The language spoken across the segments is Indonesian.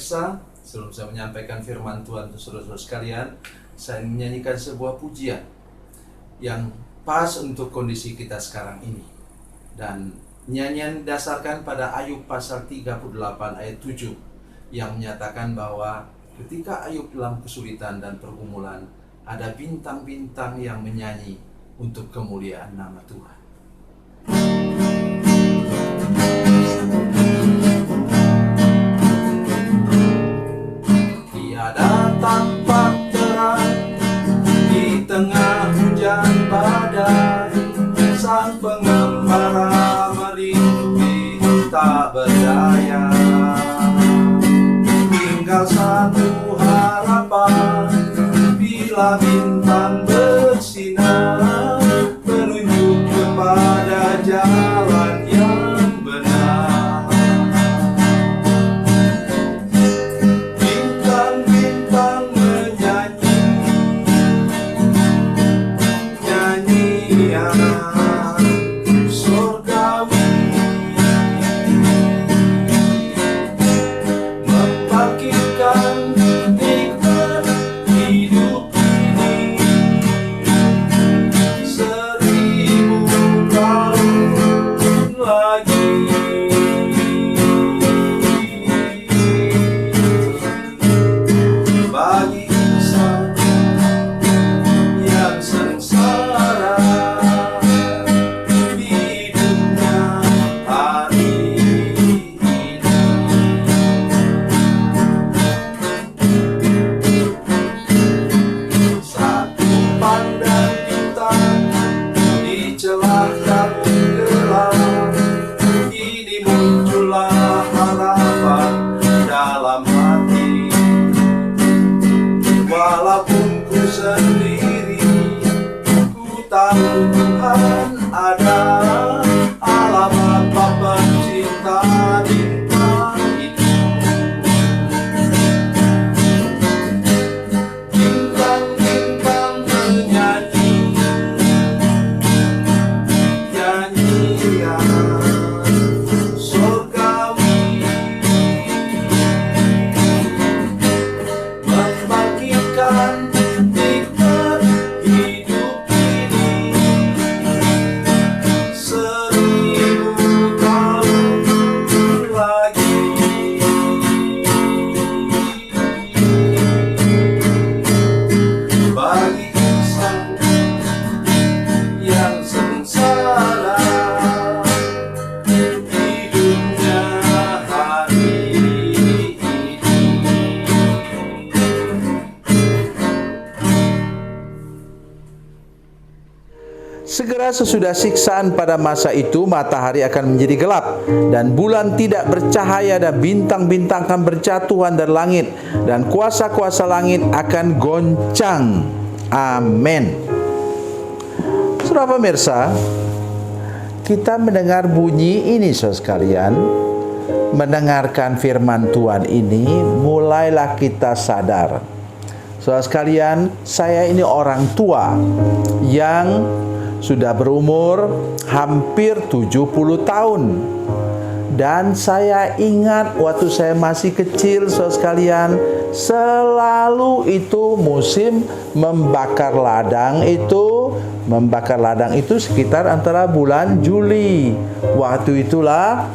pemirsa, sebelum saya menyampaikan firman Tuhan untuk saudara-saudara sekalian, saya menyanyikan sebuah pujian yang pas untuk kondisi kita sekarang ini. Dan nyanyian didasarkan pada Ayub pasal 38 ayat 7 yang menyatakan bahwa ketika Ayub dalam kesulitan dan pergumulan, ada bintang-bintang yang menyanyi untuk kemuliaan nama Tuhan. Tiada tampak terang di tengah hujan badai, sang pengembara merintik tak berdaya. Tinggal satu harapan, bila bintang bersinar, menunjuk kepada jalan yang benar. Bintang-bintang menyanyi nyanyian surgawi, membangkitkan nikmat hidup ini 1000 tahun lagi. Bagi insan yang sengsara, hidupnya hari ini. Satu pandang bintang di celah kabut gelap, ini muncullah harapan dalam hati. Walaupun ku sendiri, ku tahu Tuhan ada, alamat Bapa cinta bintang itu. Bintang-bintang menyanyi nyanyian surgawi, membangkitkan nikmat hidup ini 1000 tahun lagi. Bagi insan yang sengsara, hidupnya hari ini. Segera sesudah siksaan pada masa itu, matahari akan menjadi gelap, dan bulan tidak bercahaya, dan bintang-bintang akan berjatuhan dari langit, dan kuasa-kuasa langit akan goncang. Amin. Saudara pemirsa, kita mendengar bunyi ini, saudara sekalian, mendengarkan firman Tuhan ini, mulailah kita sadar. Saudara sekalian, saya ini orang tua yang sudah berumur hampir 70 tahun. Dan saya ingat waktu saya masih kecil, saudara sekalian, selalu itu musim membakar ladang itu sekitar antara bulan Juli. Waktu itulah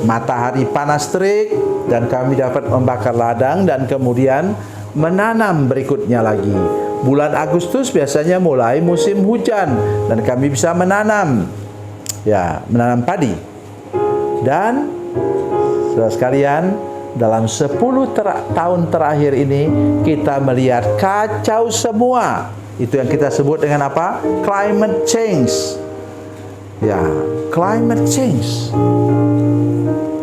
matahari panas terik dan kami dapat membakar ladang dan kemudian menanam berikutnya lagi. Bulan Agustus biasanya mulai musim hujan dan kami bisa menanam padi. Dan saudara sekalian, dalam 10 tahun terakhir ini kita melihat kacau semua. Itu yang kita sebut dengan apa? Climate change. Ya, climate change.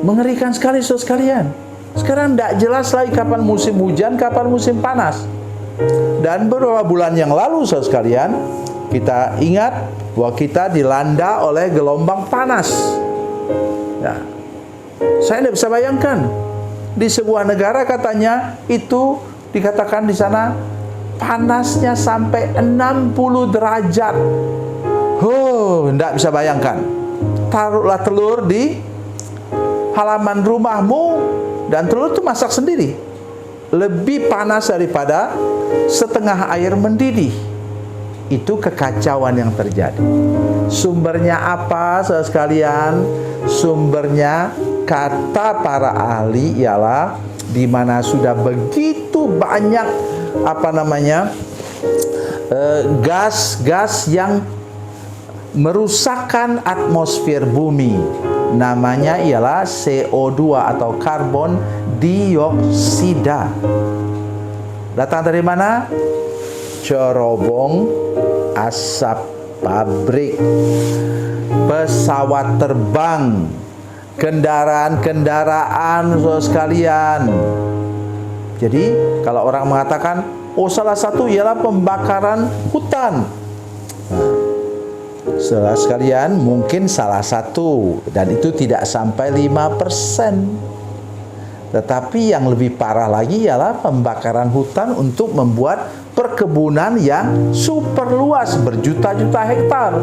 Mengerikan sekali saudara sekalian. Sekarang tidak jelas lagi kapan musim hujan, kapan musim panas. Dan beberapa bulan yang lalu saudara sekalian, kita ingat bahwa kita dilanda oleh gelombang panas. Ya, saya tidak bisa bayangkan di sebuah negara katanya itu dikatakan di sana panasnya sampai 60 derajat. Tidak bisa bayangkan. Taruhlah telur di halaman rumahmu, Dan telur itu masak sendiri. Lebih panas daripada setengah air mendidih. Itu kekacauan yang terjadi. Sumbernya apa, saudara sekalian? Sumbernya kata para ahli ialah di mana sudah begitu banyak gas-gas yang merusakkan atmosfer bumi. Namanya ialah CO2 atau karbon dioksida. Datang dari mana? Cerobong asap pabrik, pesawat terbang, kendaraan-kendaraan, saudara sekalian. Jadi kalau orang mengatakan, oh salah satu ialah pembakaran hutan. Saudara sekalian, mungkin salah satu, dan itu tidak sampai 5%. Tetapi yang lebih parah lagi ialah pembakaran hutan untuk membuat perkebunan yang super luas, berjuta-juta hektar.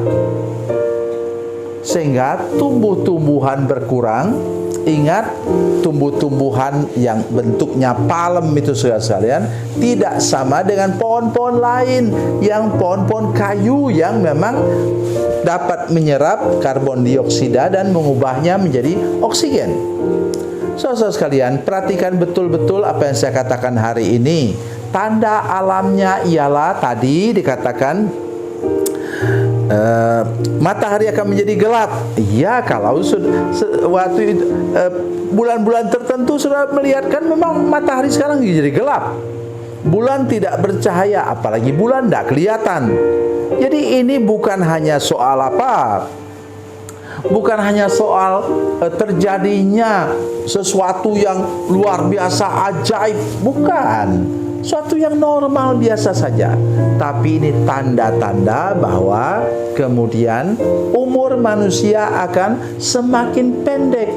Sehingga tumbuh-tumbuhan berkurang. Ingat, tumbuh-tumbuhan yang bentuknya palem itu, saudara sekalian, tidak sama dengan pohon-pohon lain, yang pohon-pohon kayu yang memang dapat menyerap karbon dioksida dan mengubahnya menjadi oksigen. Saudara sekalian, perhatikan betul-betul apa yang saya katakan hari ini. Tanda alamnya ialah tadi dikatakan matahari akan menjadi gelap. Iya, kalau waktu itu bulan-bulan tertentu sudah melihat kan memang matahari sekarang jadi gelap. Bulan tidak bercahaya, apalagi bulan tidak kelihatan. Jadi ini bukan hanya soal apa? Bukan hanya soal terjadinya sesuatu yang luar biasa ajaib, bukan. Suatu yang normal biasa saja. Tapi ini tanda-tanda bahwa kemudian umur manusia akan semakin pendek.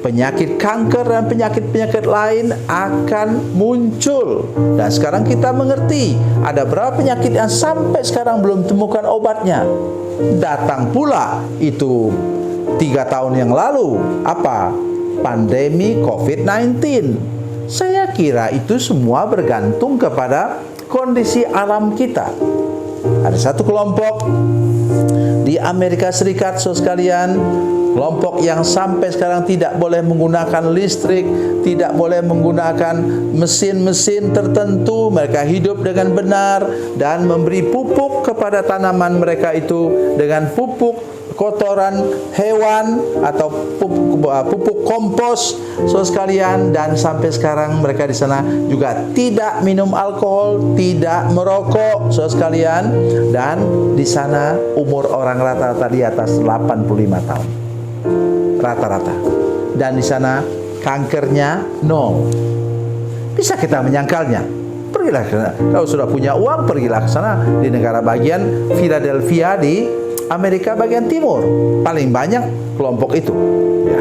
Penyakit kanker dan penyakit-penyakit lain akan muncul. Dan sekarang kita mengerti ada berapa penyakit yang sampai sekarang belum temukan obatnya. Datang pula itu 3 tahun yang lalu. Apa? Pandemi COVID-19. Saya kira itu semua bergantung kepada kondisi alam kita. Ada satu kelompok di Amerika Serikat, saudara sekalian, kelompok yang sampai sekarang tidak boleh menggunakan listrik, tidak boleh menggunakan mesin-mesin tertentu. Mereka hidup dengan benar dan memberi pupuk kepada tanaman mereka itu dengan pupuk kotoran hewan atau pupuk kompos, saudara sekalian. Dan sampai sekarang mereka di sana juga tidak minum alkohol, tidak merokok, saudara sekalian. Dan di sana umur orang rata-rata di atas 85 tahun. Rata-rata. Dan di sana kankernya nol. Bisa kita menyangkalnya. Pergilah kalau sudah punya uang, pergilah ke sana di negara bagian Philadelphia di Amerika bagian timur. Paling banyak kelompok itu, ya.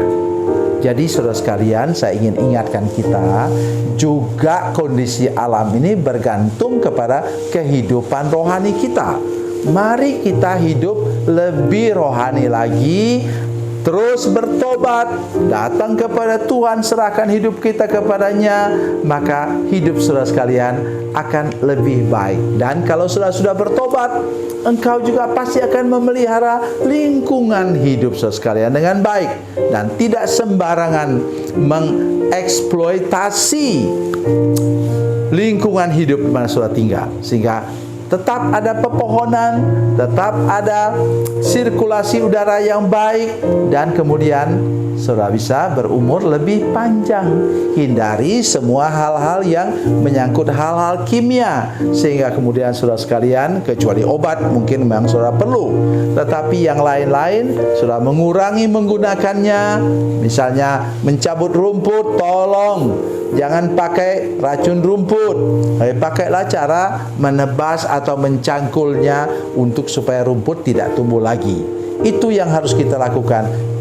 Jadi saudara sekalian, saya ingin ingatkan kita juga kondisi alam ini bergantung kepada kehidupan rohani kita. Mari kita hidup lebih rohani lagi, terus bertobat, datang kepada Tuhan, serahkan hidup kita kepadanya, maka hidup saudara sekalian akan lebih baik. Dan kalau sudah bertobat, engkau juga pasti akan memelihara lingkungan hidup saudara sekalian dengan baik dan tidak sembarangan mengeksploitasi lingkungan hidup di mana saudara tinggal, sehingga tetap ada pepohonan, tetap ada sirkulasi udara yang baik, dan kemudian saudara bisa berumur lebih panjang. Hindari semua hal-hal yang menyangkut hal-hal kimia, sehingga kemudian saudara sekalian, kecuali obat mungkin memang saudara perlu, tetapi yang lain-lain saudara mengurangi menggunakannya. Misalnya mencabut rumput, tolong jangan pakai racun rumput. Pakailah cara menebas atau mencangkulnya untuk supaya rumput tidak tumbuh lagi. Itu yang harus kita lakukan.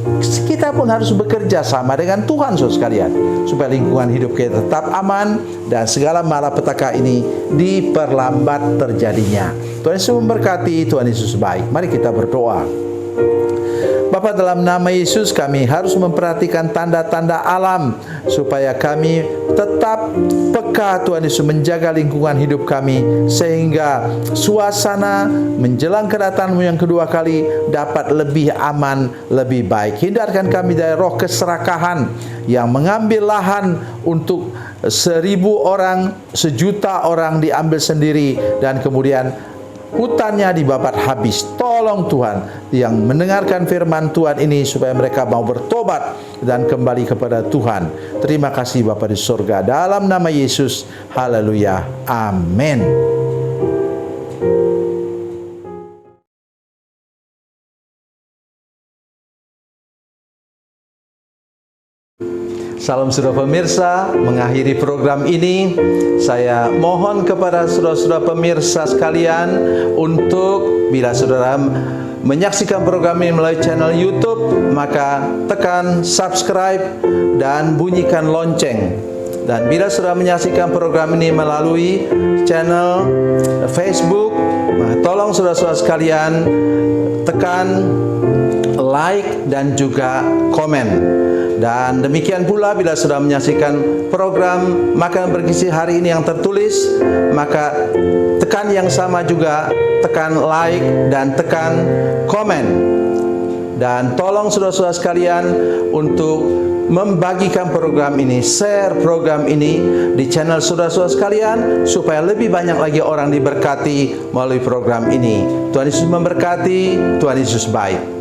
Kita pun harus bekerja sama dengan Tuhan, saudara sekalian, supaya lingkungan hidup kita tetap aman dan segala malapetaka ini diperlambat terjadinya. Tuhan Yesus memberkati. Tuhan Yesus baik. Mari kita berdoa. Bapa, dalam nama Yesus kami harus memperhatikan tanda-tanda alam supaya kami tetap peka Tuhan Yesus menjaga lingkungan hidup kami sehingga suasana menjelang kedatangan-Mu yang kedua kali dapat lebih aman, lebih baik. Hindarkan kami dari roh keserakahan yang mengambil lahan untuk 1.000 orang, 1.000.000 orang diambil sendiri dan kemudian hutannya dibabat habis. Tolong Tuhan yang mendengarkan firman Tuhan ini supaya mereka mau bertobat dan kembali kepada Tuhan. Terima kasih Bapa di surga, dalam nama Yesus. Haleluya. Amin. Salam saudara pemirsa, mengakhiri program ini saya mohon kepada saudara-saudara pemirsa sekalian untuk bila saudara menyaksikan program ini melalui channel YouTube, maka tekan subscribe dan bunyikan lonceng. Dan bila saudara menyaksikan program ini melalui channel Facebook, maka tolong saudara-saudara sekalian tekan like dan juga komen. Dan demikian pula bila sudah menyaksikan program Makanan Bergizi hari ini yang tertulis, maka tekan yang sama juga, tekan like dan tekan komen. Dan tolong saudara-saudara sekalian untuk membagikan program ini, share program ini di channel saudara-saudara sekalian supaya lebih banyak lagi orang diberkati melalui program ini. Tuhan Yesus memberkati, Tuhan Yesus baik.